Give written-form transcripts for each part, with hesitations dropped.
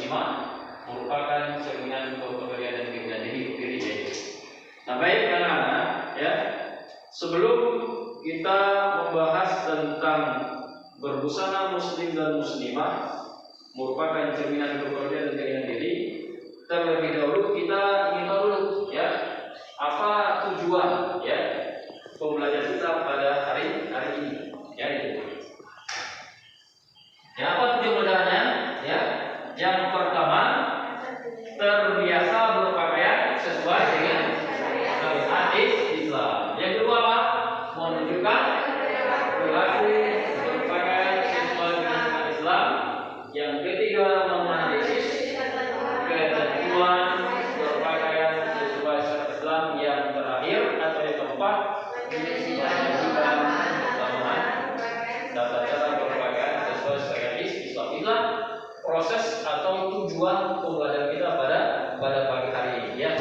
muslimah merupakan cerminan kepribadian dan keindahan diri ya. Nah, baik anak-anak ya, sebelum kita membahas tentang berbusana muslim dan muslimah merupakan cerminan kepribadian dan keindahan diri, terlebih dahulu kita ingin tahu dulu ya, apa tujuan ya pembelajaran kita pada hari ini ya itu. Ya, apa tujuan pembelajarannya? Ya, yang pertama terbiasa berpakaian sesuai dengan syariat Islam. Yang kedua apa? Menunjukkan perilaku berpakaian sesuai dengan syariat Islam. Yang ketiga menganalisis ketentuan berpakaian sesuai syariat Islam. Yang terakhir atau yang keempat menyajikan persamaan tata cara berpakaian sesuai syariat Islam. Itulah proses atau tujuan pembelajaran kita pada pagi hari ini ya.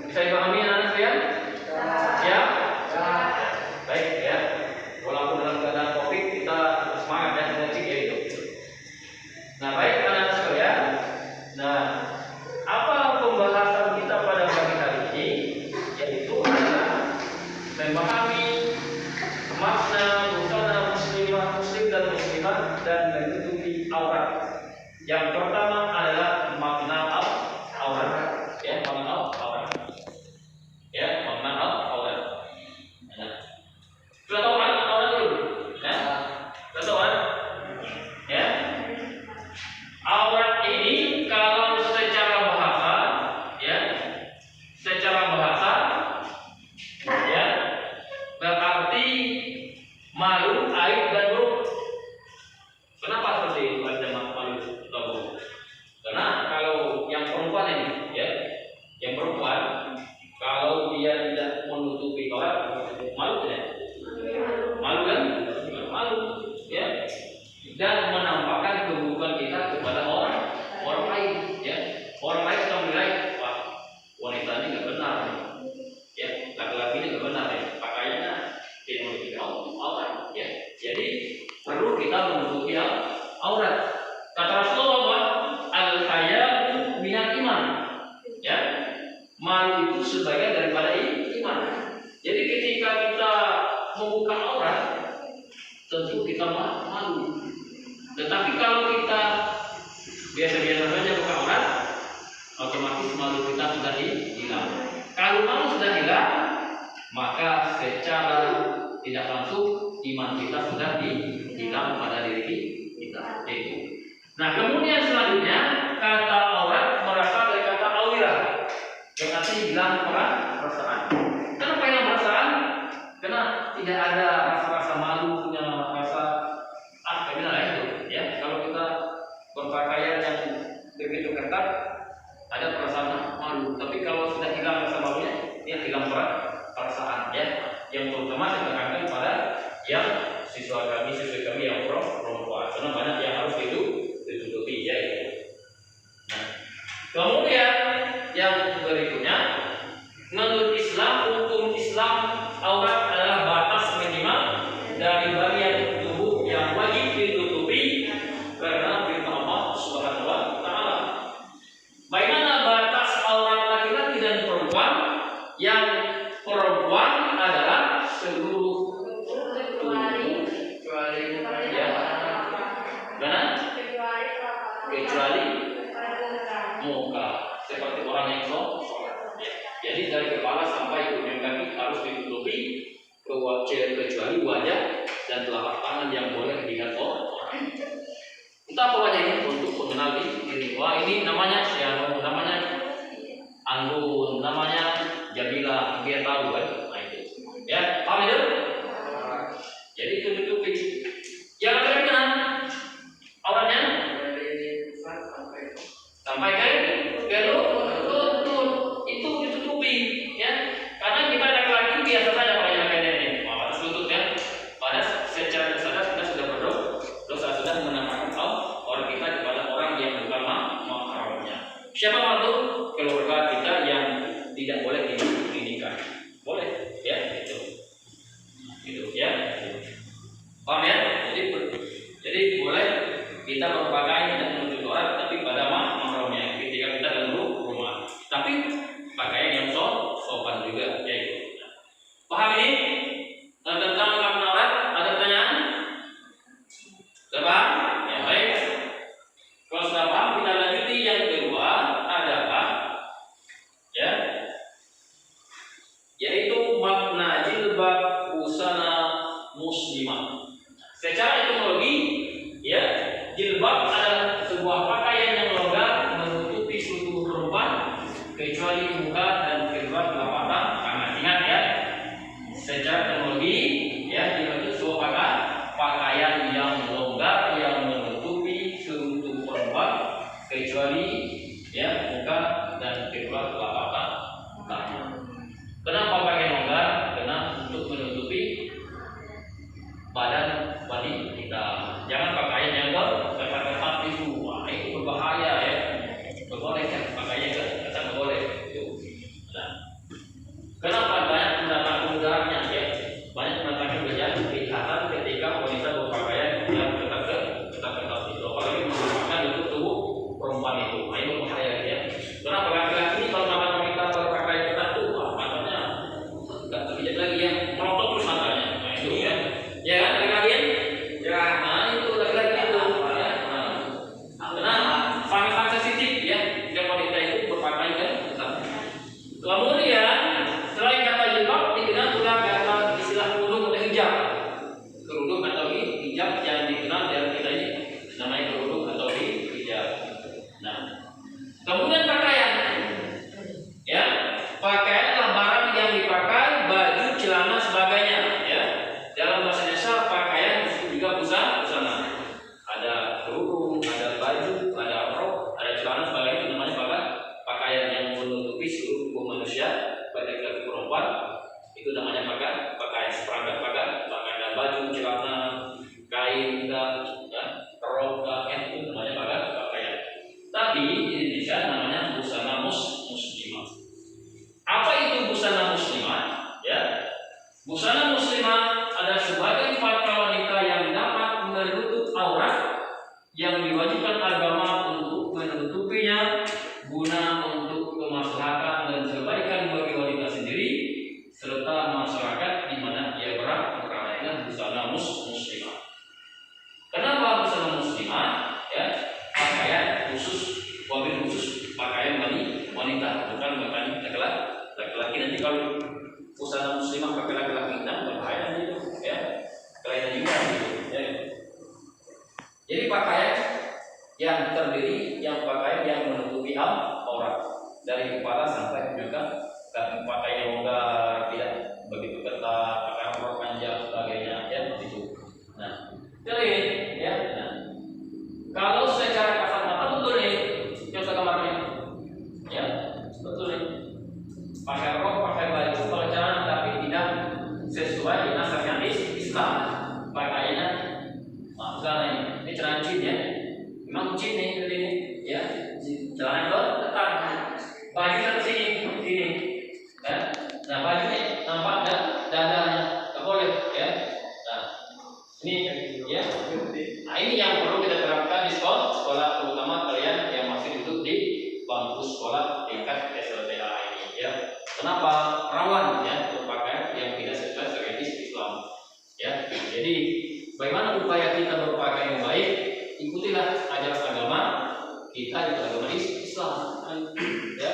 Bisa dipahami anak-anak sekalian? Ya. Baik ya. Walaupun dalam keadaan Covid kita semangat dan energi ya itu. Nah, baik anak-anak sekalian. Nah, apa pembahasan kita pada pagi hari ini? Yaitu adalah memahami makna busana muslim dan muslimah dan menutupi aurat. Yang pertama adalah makna aurat. Ya, makna aurat. Ya, makna aurat. Nah, sudah tahu aurat dulu? Ya, sudah tahu kan? Ya, aurat ini kalau secara bahasa, ya, ya, berarti malu, aib dan buruk. Kenapa seperti itu? Ada malu atau buruk? Karena kalau yang perempuan ini, ya, yang perempuan kalau dia tidak menutupi aurat, malu tidak? Malu kan? Malu, ya. Dan menampakkan keburukan kita kepada orang lain, ya. Orang lain sudah menilai, wah, wanita ini nggak benar, ya. Laki-laki ini nggak benar, ya. Pakaiannya tidak menutupi aurat, ya. Jadi perlu kita menutupi aurat. Kata Rasulullah, al-haya'u minal iman. Ya. Malu itu sebagian daripada iman. Jadi ketika kita membuka aurat, tentu kita malu. Tetapi kalau kita biasa-biasa saja buka aurat, otomatis malu kita sudah hilang. Kalau malu sudah hilang, maka secara tidak langsung iman kita sudah hilang pada diri kita. Nah, kemudian selanjutnya kata aurat berasal dari kata awirah, yang artinya hilang perasaan. Kenapa hilang perasaan? Karena tidak ada rasa-rasa malu, punya rasa gimana itu, ya. Kalau kita berpakaian yang begitu ketat, ada perasaan malu. Tapi kalau sudah hilang rasa malunya, dia hilang perasaan, ya. Yang terutama ditekankan pada yang siswa kami yang perempuan, karena banyak yang harus ditutupi, ya. Nah, kemudian yang berikutnya, menurut Islam, hukum Islam, aurat adalah batas minimal dari bagian tubuh yang wajib ditutupi karena firman Allah Subhanahu wa taala. Bagaimana batas aurat laki-laki dan perempuan? Yang perempuan adalah seluruh kecuali muka, seperti orang yang sholat. Jadi dari kepala sampai ujung kaki harus ditutupi, kecuali wajah dan telapak tangan yang boleh dilihat orang. Entah apa wajah ini untuk mengenal diri. Wah, ini namanya Anggun, namanya Jamila, dia tahu kan? Nah itu, ya, paham itu? Jadi itu ditutupi. Yang kedua, auratnya sampai ke lutut itu ditutupi, ya. Karena kita laki-laki biasa saja pakai pakaian ini, batas lutut, ya. Pada secara sadar kita sudah berdosa, sudah menampakkan orang kita kepada orang yang bukan mahramnya. Siapa itu? Keluarga kita yang tidak boleh dinikah. Boleh, ya, itu, ya. Paham ya? Jadi boleh kita berpakaian tidak menutup aurat, tapi pada mahram kecuali dibuka dan keluar kelapatan tangan. Ingat ya, secara teknologi ya itu sebuah pakaian yang longgar yang menutupi seluruh perempuan kecuali ya muka dan kedua telapak tangan. Kenapa pakai longgar? Karena untuk menutupi badan wanita. Jangan pakaian yang ketat itu. Wah, itu berbahaya ya. Boleh kan pakaian ketat boleh. Nah, kenapa banyak mendatang udaranya ya? Banyak mendatangkan wajah kelihatan ketika wanita berpakaian yang ketat itu. Apalagi menggunakan untuk tubuh perempuan itu. Nah, itu berbahaya ya. Kenapa laki-laki ini kalau mata wanita berpakaian ketat tuh, matanya nggak terlihat lagi ya, melotot terus matanya. Nah, itu ya. Ya kan laki-laki? Ya, nah itu laki-laki itu ya. Nah, sangat sensitif ya. Yang wanita itu berpakaian ketat. Kemudian selain kata jilbab dikenal pula kata istilah kerudung atau hijab. Kerudung atau hijab yang dikenal dalam kita ini namanya kerudung atau hijab. Nah, kemudian pakaian, ya pakaian adalah barang yang dipakai, baju, celana, sebagainya. Ya, dalam bahasa Indonesia pakaian juga busana. Ada kerudung, ada baju, ada rok, ada celana, sebagainya. Itu namanya pakaian yang menutupi seluruh tubuh manusia, baik laki-laki perempuan. Itu namanya pakaian seperangkat pakaian baju, celana, kain, rok, itu namanya pakaian. Tapi di Indonesia namanya busana muslimah. Apa itu busana muslimah? Ya, busana muslimah adalah sebagai pakaian wanita yang dapat menutup aurat yang diwajibkan agama untuk menutupinya guna untuk kemaslahatan dan kebaikan bagi wanita sendiri serta masyarakat di mana ia berada. Dengan busana muslimah. Kenapa busana muslimah? Ya, pakaian khusus, wabil khusus pakaian wanita, bukan pakaian laki-laki. Nanti kalau busana muslimah pakai laki-laki dan berbahaya itu, ya, kelainan juga gitu. Ya. Jadi pakaian yang terdiri, yang pakaian yang menutupi aurat dari kepala sampai juga pakaian longgar, tidak begitu ketat, pakaian rok panjang sebagainya, ya itu. Nah, jadi ya. Nah, kalau secara kasat mata betul nih, contoh kamarnya, ya betul nih. Pakai rok, pakai baju, pakai celana, tapi tidak sesuai dengan syariat Islam. Pakaiannya, misalnya ini celana jin ya, memang jin nih ini, ya celana itu ketat, baju ke sini, ya. Nah baju ini nampak dadanya, nggak boleh ya. Nah ini ya, nah ini yang perlu kita terapkan di sekolah, terutama kalian yang masih duduk di bangku sekolah tingkat SLTA ini ya. Kenapa? Rawan ya berpakaian yang tidak sesuai syariat Islam ya. Jadi bagaimana upaya kita berpakaian yang baik? Ikutilah ajaran agama kita, itu agama Islam ya.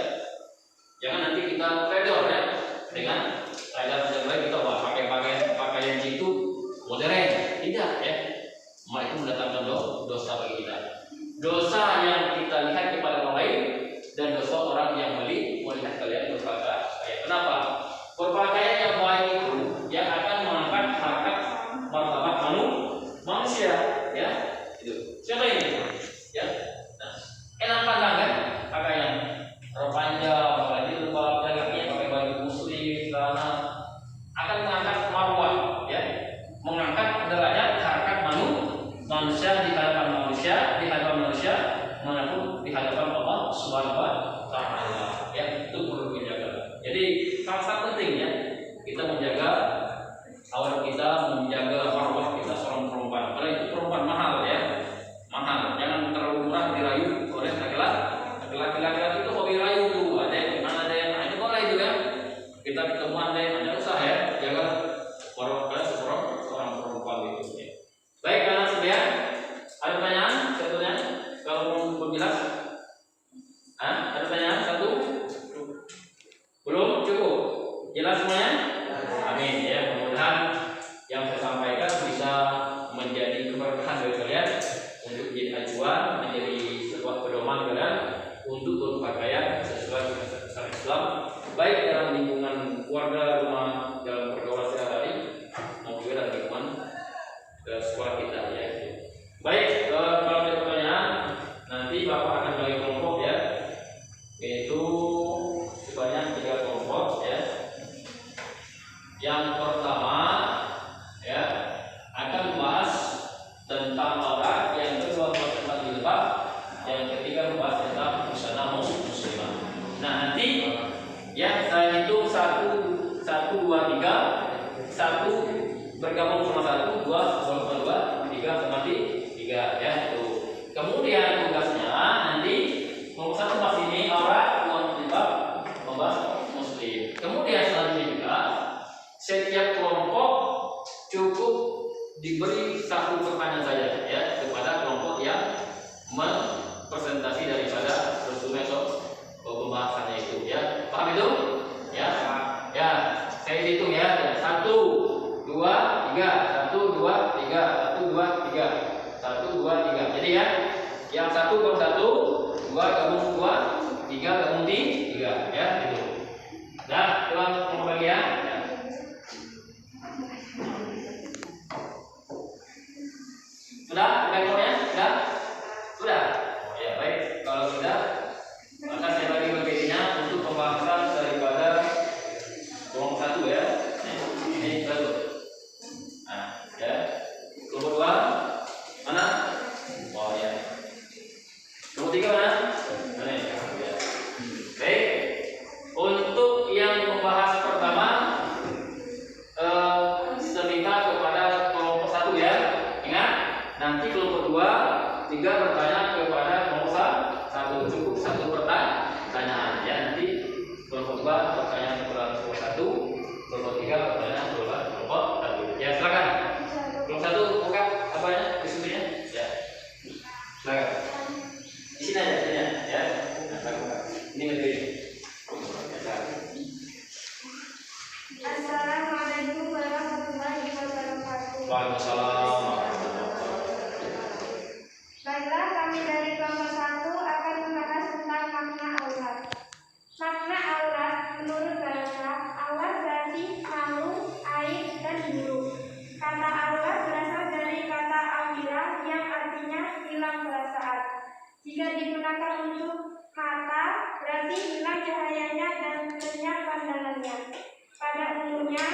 Jangan nanti kita trader ya dengan ajaran yang baik kita pakai pakaian itu modern, tidak ya. Maka itu mendatangkan dosa bagi kita. Dosa yang kita lihat kepada orang lain dan dosa orang yang melihat kalian berpakaian. Kenapa? Berpakaian yang baik itu yang akan mengangkat harkat martabat manusia, ya. Itu. Siapa ini? Ya. Nah, enak pandang kan? Pakaian rok panjang, pakai jilbab, pakai baju muslim, celana akan mengangkat marwah, ya. Mengangkat derajat harkat manusia di hadapan manusia, manapun di hadapan Allah Subhanahu wa Ta'ala. Ya, itu perlu dijaga. Jadi sangat penting ya kita menjaga aurat kita, menjaga marwah kita seorang perempuan. Karena itu perempuan mahal ya, mahal. Jangan terlalu murah dirayu oleh laki-laki itu hobi rayu tuh. Ada yang mana ada yang itu boleh juga. Kita ketemuan deh, ada usah ya, jaga marwah kita seorang perempuan itu. Ya. Baik, anak sekalian, ada pertanyaan? Sebetulnya kalau belum jelas, ada pertanyaan satu? Belum cukup? Jelas semuanya? Amin ya. Mudah-mudahan yang saya sampaikan bisa menjadi keberkahan bagi kalian untuk menjadi acuan, menjadi sebuah pedoman kalian untuk berpakaian sesuai dengan syariat Islam 3 gabung 3 ya gitu. Nah, coba pembagian ya. Sudah pembagiannya? Sudah? Oh, ya baik. Kalau sudah, maka saya bagi bagiannya untuk pembahasan daripada kelompok 1 ya. Ini satu. Nah, ya. Kelompok 2 mana? Oh ya. Kelompok 3 mana? Ini. Ya. Baik. Untuk yang membahas pertama seminta kepada kelompok 1 ya. Ingat, nanti kelompok 2, 3 bertanya kepada kelompok 1. Cukup 1 pertanyaan ya. Nanti kelompok 2 bertanya kepada kelompok 1, kelompok 3 bertanya kepada kelompok 1. Ya, silakan. Kelompok 1 buka apanya? Diskusinya? Ya. Silakan. Di sini aja, ya. Nah, buka. Ini materi. Assalamualaikum warahmatullahi wabarakatuh. Waalaikumsalam. Baiklah, kami dari kelompok 1 akan membahas tentang makna aurat. Makna aurat menurut bahasa, aurat berarti malu, aib, dan buruk. Kata aurat berasal dari kata awira yang artinya hilang perasaan. Jika digunakan untuk mata, berarti hilang cahayanya dan lenyap pandangannya. Pada umumnya,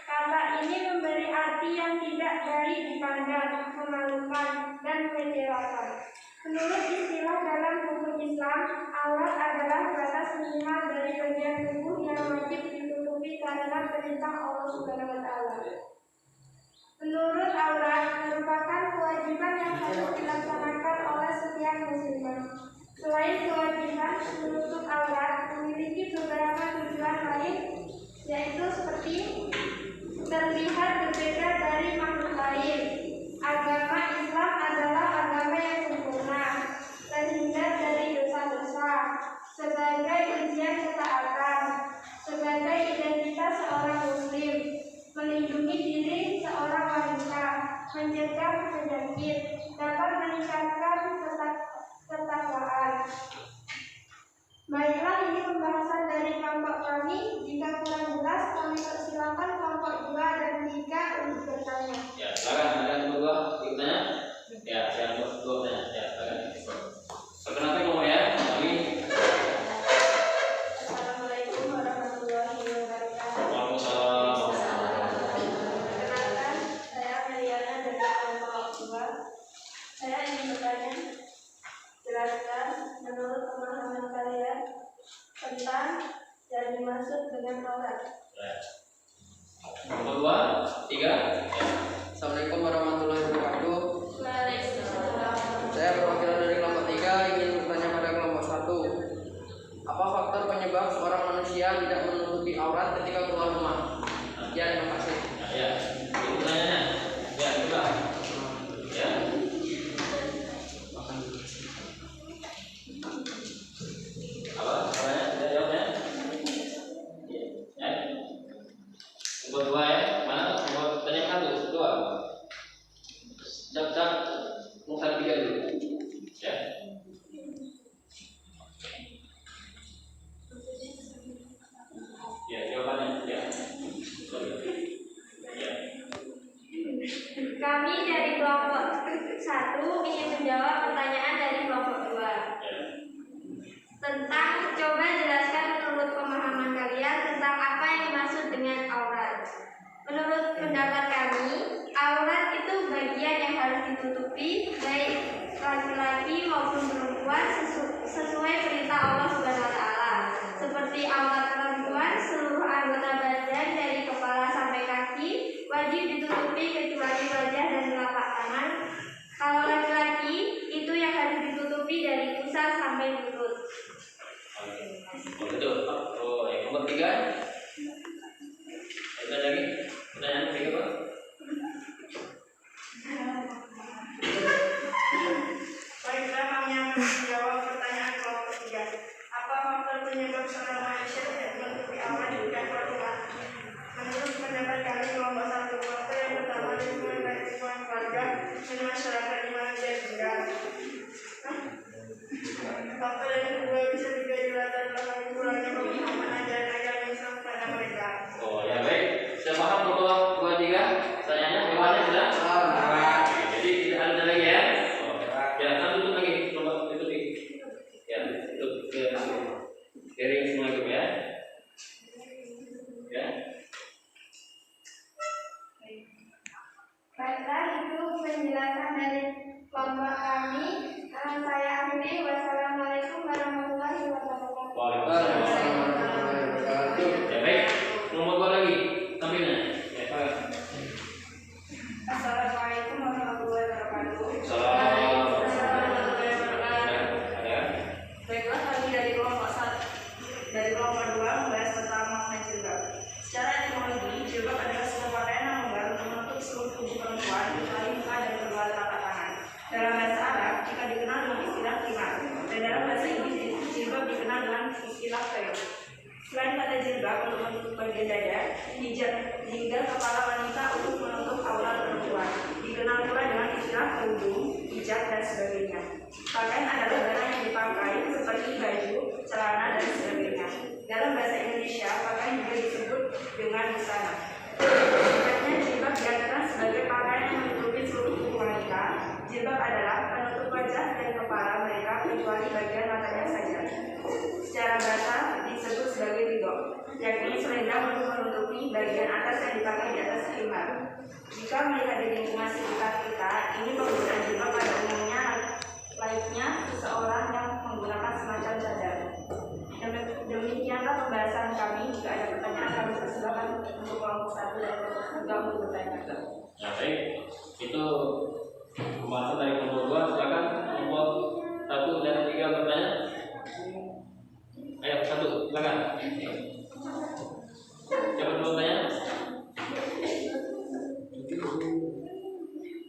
kata ini memberi arti yang tidak baik dipandang, memalukan, dan mengecewakan. Menurut istilah dalam hukum Islam, aurat adalah batas minimal dari bagian tubuh yang wajib ditutupi karena perintah Allah Subhanahu wa Ta'ala. Menurut aurat merupakan kewajiban yang harus dilaksanakan oleh setiap muslimah. Selain kewajiban menutup aurat memiliki beberapa tujuan lain, yaitu seperti terlihat berbeda dari makhluk lain. Agama Islam adalah agama yang sempurna, terhindar dari dosa-dosa, sebagai ujian ketaatan, sebagai identitas seorang muslim, melindungi diri seorang wanita, mencegah penyakit, dapat meningkatkan ketakwaan. Baiklah, ini pembahasan dari kelompok kami. Jika kurang jelas, kami persilakan kelompok 2 dan 3 untuk bertanya. Ya, silakan. Ada yang berdua bertanya? Ya, yang berdua bertanya. Ya, silakan. Perkenalkan nomor ya. Kami. Assalamualaikum warahmatullahi wabarakatuh. Waalaikumsalam. Perkenalkan, saya Meliana dari kelompok 2. Saya ingin bertanya, jelaskan menurut pemahaman kalian tentang yang dimaksud dengan aurat. Ya. Nomor 2, 3. Ya. Assalamualaikum warahmatullahi wabarakatuh. Waalaikumsalam. Saya perwakilan dari kelompok 3 ingin bertanya pada kelompok 1. Apa faktor penyebab seorang manusia tidak menutupi aurat ketika keluar rumah? Ya, terima kasih. Nah, ya. Itu pertanyaannya. Ya, sudah. Ya. Apa? Pertanyaan? Ya, jawabnya. Ya. Nomor 2 ya. Mana? Nomor pertanyaan 1, 2. Jawab. Nomor 3 dulu. Ya. Ya, jawabannya. Ya. Ya. Kami dari kelompok 1 ingin menjawab pertanyaan dari kelompok 2 Ya. tentang, coba jelaskan menurut pemahaman kalian tentang apa yang dimaksud dengan aurat. Menurut pendapat kami, aurat itu bagian yang harus ditutupi baik laki-laki maupun perempuan sesuai perintah Allah Subhanahu wa Ta'ala. Seperti aurat perempuan, seluruh anggota badan dari kepala sampai kaki wajib ditutupi kecuali wajah dan telapak tangan. Kalau laki-laki itu yang harus ditutupi dari pusar sampai lutut. Oke. Oh, betul. Oh, yang nomor 3. Ada lagi? Pertanyaan 3, Pak? Baiklah, kami akan menjawab pertanyaan kelompok 3. Apa faktor penyebab seorang manusia tidak menutupi aurat ketika keluar rumah? Menurut pendapat kami kelompok 1, faktor yang pertama lingkungan dan lingkungan keluarga dan masyarakat di mana dia tinggal. Faktor yang kedua bisa juga dilatar istilah kayu. Selain kata jilbab untuk menutup bagian dada, hingga kepala wanita untuk menutup aurat perempuan. Dikenal pula dengan istilah kerudung, hijab, dan sebagainya. Pakaian adalah barang yang dipakai seperti baju, celana, dan sebagainya. Dalam bahasa Indonesia, pakaian juga disebut dengan busana. Singkatnya, jilbab diartikan sebagai pakaian yang menutupi seluruh tubuh wanita. Jilbab adalah penutup wajah dan kepala mereka kecuali bagian matanya saja. Secara bahasa disebut sebagai ridho, yakni selendang untuk menutupi bagian atas yang dipakai di atas khimar. Jika melihat di lingkungan sekitar kita, ini penggunaan jilbab pada umumnya layaknya seseorang yang menggunakan semacam cadar. Demikianlah pembahasan kami. Jika ada pertanyaan, kami persilakan untuk kelompok 1 dan kelompok 3 untuk bertanya. Nah, baik. Itu pembahasan dari kelompok 2. Silakan kelompok 1 dan 3 bertanya. Ayo, 1, silakan. Siapa dulu bertanya?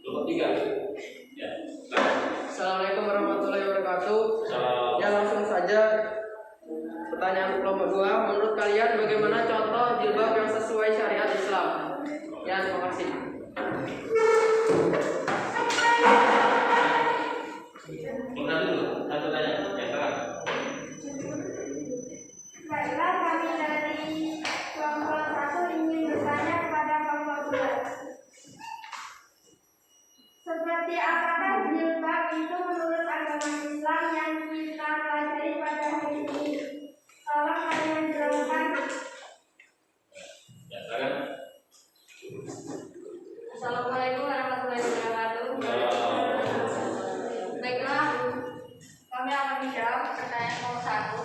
Kelompok 3. Ya. Assalamualaikum warahmatullahi wabarakatuh. Salam. Ya, langsung saja pertanyaan kelompok 2. Menurut kalian bagaimana contoh jilbab yang sesuai syariat Islam? Ya, terima kasih. Kelompok dulu. Satu tanya. Ya, silakan. Baiklah, kami dari kelompok 1 ingin bertanya kepada kelompok 2. Seperti apakah jilbab itu menurut agama Islam yang kita pelajari pada hari ini? Tolong kalian jelaskan. Ya, silakan. Assalamualaikum warahmatullahi wabarakatuh. Baiklah, kami akan menjawab pertanyaan nomor 1.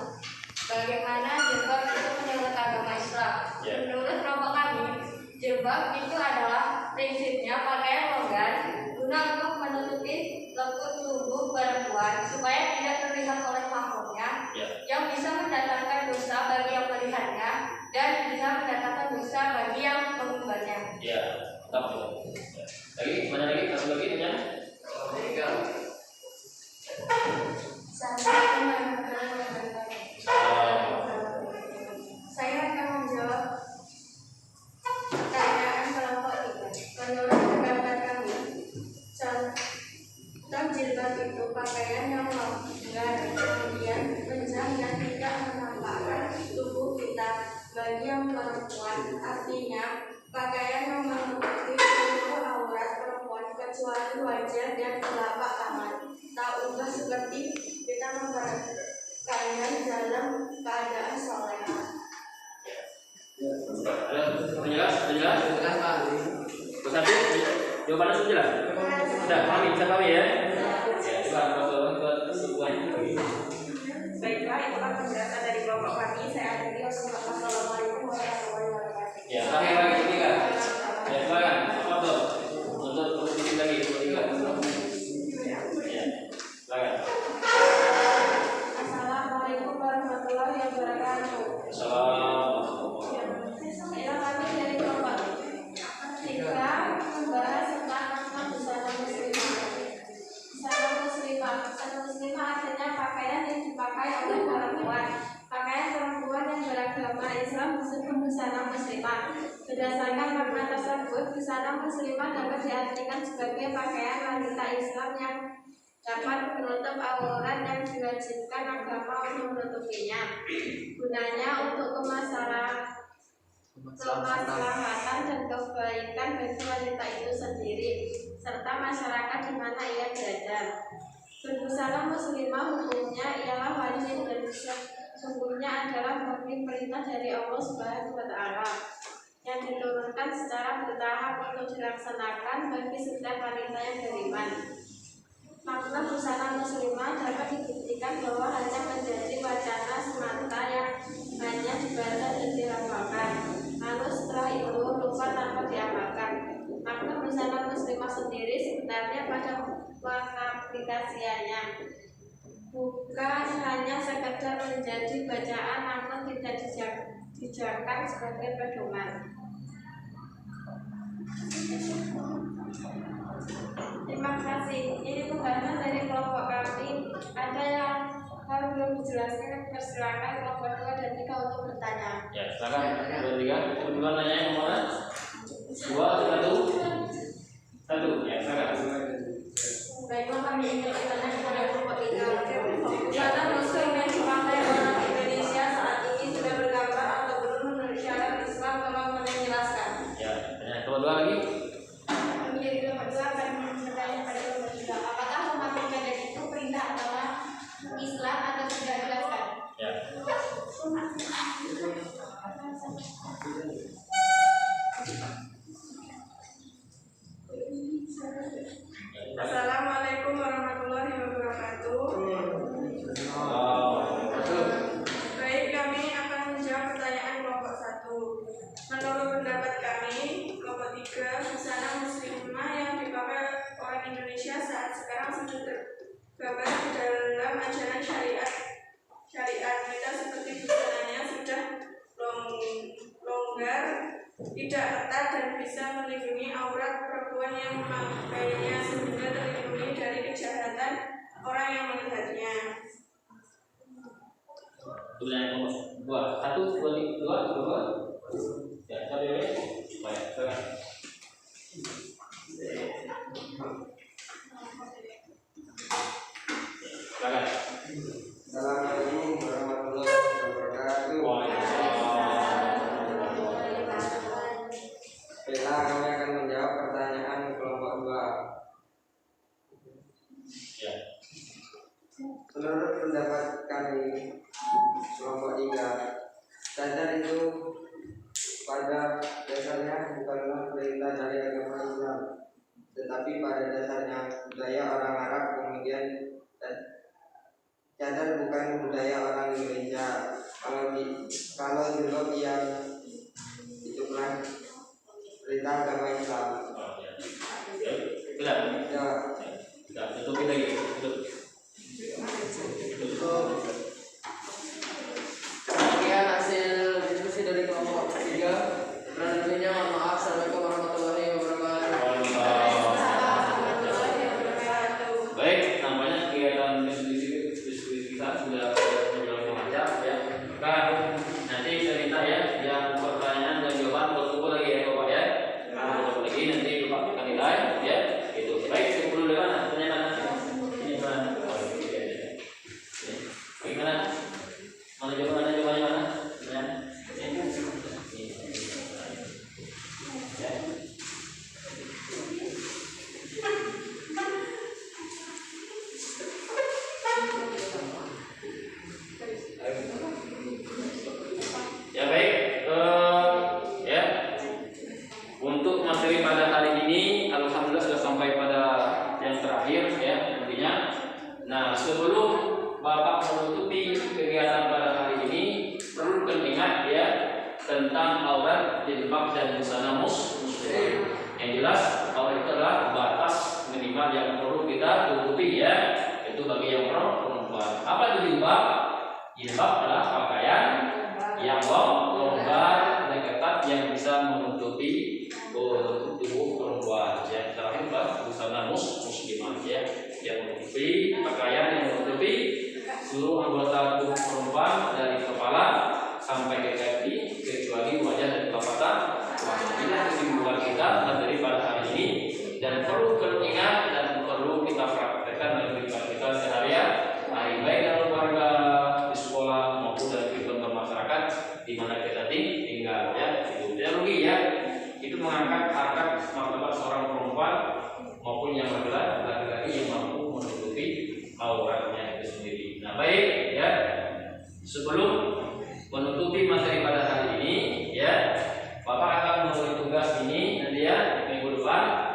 Bagaimana jilbab itu menurut agama Islam? Ya. Menurut kelompok kami, jilbab itu adalah prinsipnya pakaian longgar guna untuk menutupi lekuk tubuh perempuan supaya tidak terlihat oleh makhluknya, Ya. yang bisa mendatangkan dosa bagi yang melihatnya dan bisa mendatangkan dosa bagi yang mengubahnya. Ya, tetap ya. Lagi, mana lagi? Satu lagi tanya. Assalamualaikum warahmatullahi wabarakatuh. Saya akan menjawab pertanyaan kelompok 3. Menurut pendapat kami, contoh jilbab itu pakaian yang longgar, kemudian panjang dan tidak menampakkan tubuh kita bagi yang perempuan. Artinya, pakaian yang menutupi seluruh aurat perempuan kecuali wajah dan telapak tangan. Tak ubah seperti kita memperkaya dalam keadaan soleha. Jelas? Jelas? Jelas, Pak. Satu, jawabannya sudah jelas? Sudah, pahami, bisa pahami ya? Ya, coba ke kesimpulan. Baiklah, itulah penjelasan dari kelompok kami. Saya akhiri. Wassalamualaikum warahmatullahi wabarakatuh. Ya, terakhir lagi ketiga. Ya, silakan. Apa tuh? Untuk sedikit lagi, ketiga. Ya, silakan. Assalamualaikum warahmatullahi wabarakatuh. Assalamualaikum. Ya, kami dari kelompok 3 membahas tentang makna busana muslimah. Busana muslimah artinya pakaian yang dipakai oleh perempuan. Pakaian perempuan yang beragama Islam disebut busana muslimah. Berdasarkan makna tersebut, busana muslimah dapat diartikan sebagai pakaian wanita Islam yang dapat menutup aurat yang diwajibkan agama untuk menutupinya. Gunanya untuk kemaslahatan dan kebaikan bagi wanita itu sendiri serta masyarakat di mana ia berada. Berbusana muslimah hukumnya ialah wajib dan sesungguhnya adalah murni perintah dari Allah Subhanahu wa Ta'ala yang diturunkan secara bertahap untuk dilaksanakan bagi setiap wanita yang beriman. Makna busana muslimah dapat dibuktikan bahwa hanya menjadi wacana semata yang hanya dibaca dan dirapalkan, lalu setelah itu lupa tanpa diamalkan. Makna busana muslimah sendiri sebenarnya pada pengaplikasiannya bukan hanya sekedar menjadi bacaan, namun tidak dijadikan sebagai pedoman. Terima kasih. Ini pembahasan dari kelompok kami. Ada yang Kalau belum dijelaskan, persilakan kelompok 2 dan 3 untuk bertanya. Ya, silakan. 2, 3. Kedua nanya yang mana? 2, 1. Ya, silakan. Baiklah, kami ingin bertanya kepada kelompok 3. Busana muslim yang dipakai orang Indonesia saat ini sudah bergambar atau belum menurut syariat Islam, tolong menjelaskan. Ya, pertanyaan kedua lagi. Kami dari kelompok 2 akan bertanya kepada kelompok 3. Apakah memakai cadar itu perintah agama Islam atau tidak, jelaskan? Ya. Assalamualaikum warahmatullahi wabarakatuh. Baik, kami akan menjawab pertanyaan kelompok 1. Menurut pendapat kami, kelompok 3, busana muslimah yang dipakai orang Indonesia saat sekarang sudah tergambar di dalam ajaran syariat. Kita seperti busananya sudah longgar, tidak ketat dan bisa melindungi aurat perempuan yang memakainya sehingga terlindungi dari kejahatan orang yang melihatnya. Pertanyaan nomor 2. 1, 2. Ya, tadi ini. Baik, silakan. Silakan. Assalamualaikum warahmatullahi wabarakatuh. Baiklah, kami akan menjawab pertanyaan kelompok 2. Ya. Menurut pendapat kami kelompok 3, cadar itu pada dasarnya bukanlah perintah dari agama Islam, tetapi pada dasarnya budaya orang Arab. Kemudian cadar bukan budaya orang Indonesia. Kalau jilbab yang itu kan perintah agama Islam. Ya. Sudah. Ya. Sudah, tutupi lagi. Tutup. Sekian hasil diskusi dari kelompok 3. Kurang lebihnya mohon maaf. Assalamualaikum warahmatullahi wabarakatuh. Baik, nampaknya kegiatan diskusi kita sudah berjalan dengan lancar ya. Kan nanti saya minta ya yang pertanyaan dan jawaban berkumpul lagi ya Bapak ya. Berkumpul lagi nanti Bapak akan nilai ya. Itu baik. Sebelum dari mana? Pertanyaan mana? Ini mana? Oh, ini ya. Bagaimana? Mana jawabannya mana? Ya. Ya. Ya baik, ya untuk materi pada hari ini, alhamdulillah sudah sampai pada yang terakhir ya nantinya. Nah sebelum Bapak menutupi kegiatan pada hari ini, perlu ingat ya tentang aurat, jilbab dan busana muslim. Yang jelas aurat itu adalah batas minimal yang perlu kita tutupi ya, itu bagi yang perempuan. Apa itu jilbab? Jilbab adalah pakaian yang longgar dan ketat yang bisa menutupi tubuh perempuan. Yang terakhir adalah busana muslimah ya, yang menutupi pakaian yang menutupi seluruh anggota tubuh perempuan dari kepala sampai ke kaki kecuali wajah dan telapak tangan. Inilah kesimpulan kita materi pada hari ini dan perlu ingat dan perlu kita praktekkan dalam kehidupan kita sehari-hari, baik dalam keluarga, di sekolah maupun dalam kehidupan bermasyarakat di mana kita tinggal ya. Itu tidak rugi ya. Itu mengangkat harkat martabat seorang perempuan maupun yang laki-laki yang mampu menutupi auratnya itu sendiri. Nah baik ya, sebelum menutupi materi pada hari ini ya, Bapak akan memberi tugas ini nanti ya minggu depan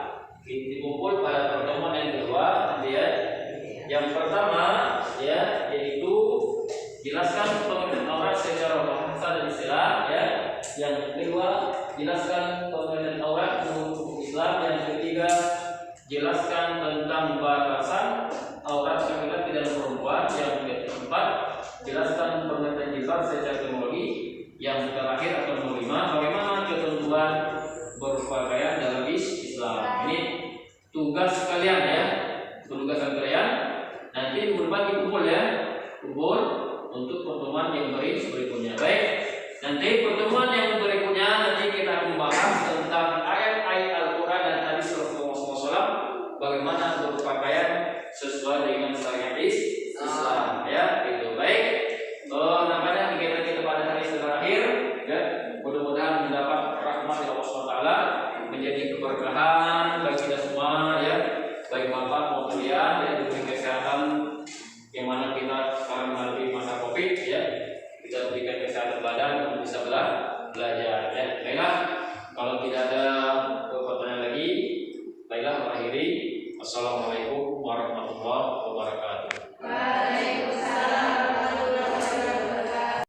dikumpul pada pertemuan yang kedua nanti ya. Yang pertama ya yaitu jelaskan pengertian aurat secara bahasa dan istilah ya. Yang kedua jelaskan pengertian aurat menurut hukum Islam. Yang ketiga jelaskan tentang batasan aurat laki-laki dan perempuan. Yang keempat jelaskan pengertian jilbab secara teknologi. Yang terakhir akan kelima bagaimana ketentuan berpakaian dalam Islam. Ini tugas kalian ya, tugas kalian. Nanti minggu depan dikumpul ya, kumpul pertemuan yang berikutnya. Baik, nanti pertemuan yang berikutnya nanti kita akan bahas tentang ayat-ayat Al-Quran dan hadis Rasulullah SAW, bagaimana berpakaian sesuai dengan syariat Islam. Ya, itu baik. Namanya kegiatan kita pada hari terakhir, ya, mudah-mudahan mendapat rahmat dari Allah SWT, menjadi keberkahan bagi kita semua, ya, baik bapak maupun ya, diberi kesehatan yang mana kita sekarang menghadapi masa COVID, ya, kita berikan kesehatan badan untuk bisa belajar, ya. Baiklah, kalau tidak ada